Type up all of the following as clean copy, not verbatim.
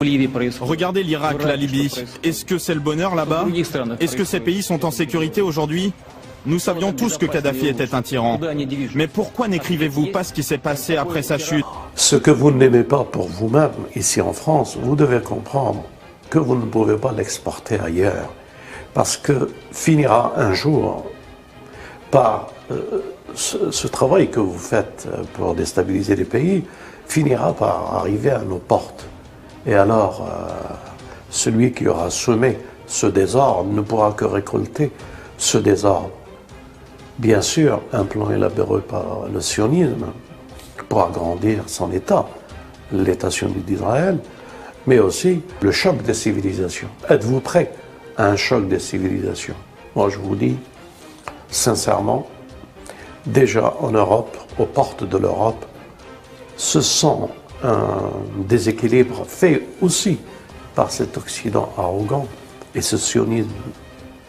Regardez l'Irak, la Libye. Est-ce que c'est le bonheur là-bas? Est-ce que ces pays sont en sécurité aujourd'hui? Nous savions tous que Kadhafi était un tyran. Mais pourquoi n'écrivez-vous pas ce qui s'est passé après sa chute? Ce que vous n'aimez pas pour vous-même, ici en France, vous devez comprendre que vous ne pouvez pas l'exporter ailleurs. Parce que finira un jour par ce travail que vous faites pour déstabiliser les pays, finira par arriver à nos portes. Et alors, celui qui aura semé ce désordre ne pourra que récolter ce désordre. Bien sûr, un plan élaboré par le sionisme pour agrandir son État, l'État sioniste d'Israël, mais aussi le choc des civilisations. Êtes-vous prêts à un choc des civilisations? Moi, je vous dis, sincèrement, déjà en Europe, aux portes de l'Europe, ce sont un déséquilibre fait aussi par cet Occident arrogant et ce sionisme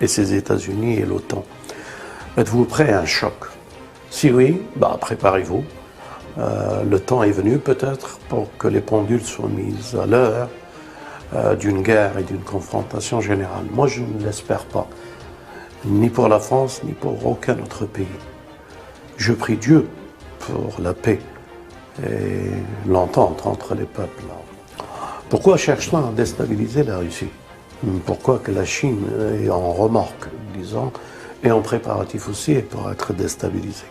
et ces États-Unis et l'OTAN. Êtes-vous prêts à un choc? Si oui, préparez-vous. Le temps est venu peut-être pour que les pendules soient mises à l'heure d'une guerre et d'une confrontation générale. Moi, je ne l'espère pas, ni pour la France, ni pour aucun autre pays. Je prie Dieu pour la paix et l'entente entre les peuples. Pourquoi cherche-t-on à déstabiliser la Russie? Pourquoi que la Chine est en remorque, disons, et en préparatif aussi pour être déstabilisée?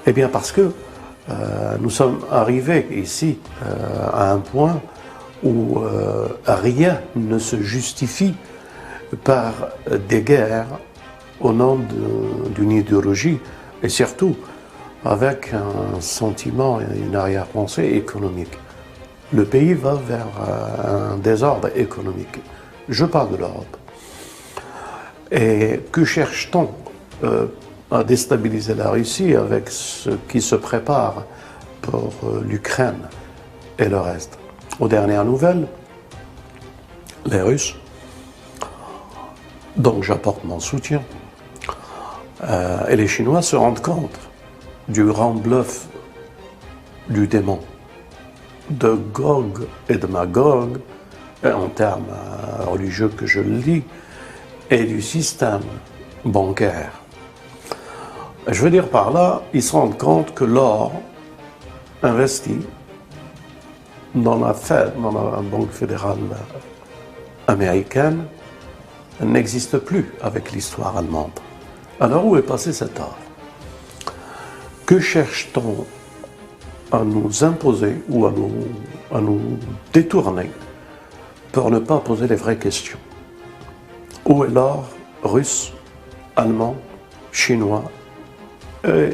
Eh bien parce que nous sommes arrivés ici à un point où rien ne se justifie par des guerres au nom d'une idéologie et surtout avec un sentiment et une arrière-pensée économique. Le pays va vers un désordre économique. Je parle de l'Europe. Et que cherche-t-on à déstabiliser la Russie avec ce qui se prépare pour l'Ukraine et le reste? Aux dernières nouvelles, les Russes, donc j'apporte mon soutien, et les Chinois se rendent compte du grand bluff du démon, de Gog et de Magog, en termes religieux que je le dis, et du système bancaire. Je veux dire par là, ils se rendent compte que l'or investi dans la Fed, dans la Banque fédérale américaine, n'existe plus avec l'histoire allemande. Alors où est passé cet or? Que cherche-t-on à nous imposer ou à nous détourner pour ne pas poser les vraies questions? Où est l'or russe, allemand, chinois et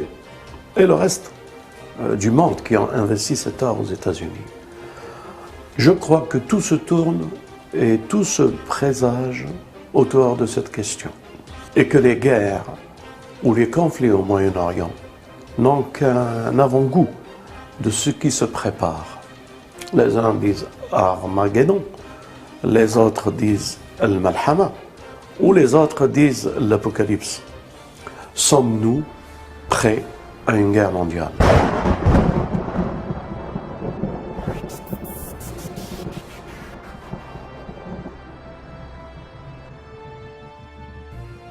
le reste du monde qui ont investi cet or aux États-Unis? Je crois que tout se tourne et tout se présage autour de cette question. Et que les guerres ou les conflits au Moyen-Orient n'ont qu'un avant-goût de ce qui se prépare. Les uns disent Armageddon, les autres disent Al-Malhama, ou les autres disent l'Apocalypse. Sommes-nous prêts à une guerre mondiale?